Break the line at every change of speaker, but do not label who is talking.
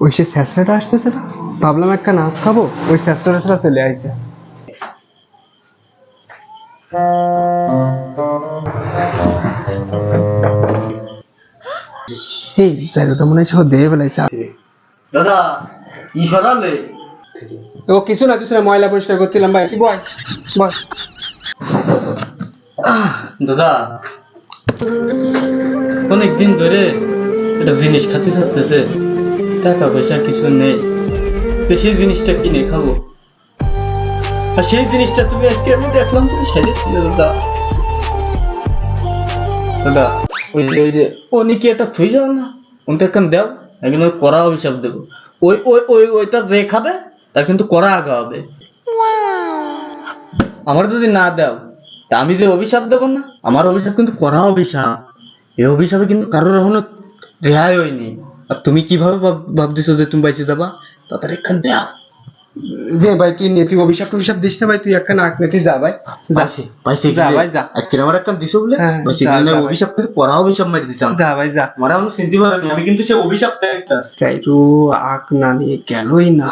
ওই সে স্যাঁচড়াটা আসতেছে না, ভাবলাম একটা নাচ খাবো, ওই স্যাঁচড়াটা চলে আইছে। এই স্যারটা মনে হয় সব দিয়ে ফেলাইছে।
দাদা কি সরালে?
ও কিছু না কিছু না, ময়লা পরিষ্কার করছিলাম ভাই। কি বয় বয়।
দাদা অনেকদিন ধরে একটা জিনিস খাতে থাকতেছে, টাকা পয়সা কিছু নেই, তো সেই জিনিসটা কিনে খাবো। আর সেই জিনিসটা তুমি আজকে আমি দেখলাম তুমি সাজিয়েছিলে দাদা। দাদা ওই যে উনি কি একটা থুই যাও না, উনটা একখান দেও, একদিন ওই কড়া অভিশাপ দেবো। ওইটা যে খাবে তার কিন্তু কড়া আগা হবে। আমার যদি না দাও তা আমি যে অভিশাপ দেবো না, আমার অভিশাপ কিন্তু কড়া অভিশাপ। এই অভিশাপে কিন্তু কারোর এখনো রেহাই হয়নি। আর তুমি কিভাবে ভাবতেছো যে তুমি বাইসে যাবা? তাড়াতাড়ি একখান দেও।
দে ভাই, তুই নে, তুই অভিশাপ টভিশাপ দিস না ভাই, তুই একটা নাক নে, তুই যা ভাই যা। যা ভাই যা।
আজকে আমার একখান দিছো বলে
হ্যাঁ,
বাইসে
যা,
গেলে
যা ভাই।
অভিশাপ কিন্তু কড়া অভিশাপ মারি দিতাম।
যা ভাই যা।
আমার এখনো চিনতে পারিনি, আমি কিন্তু সে অভিশাপটা একটা
সাইরু আক না নিয়ে গেলই না।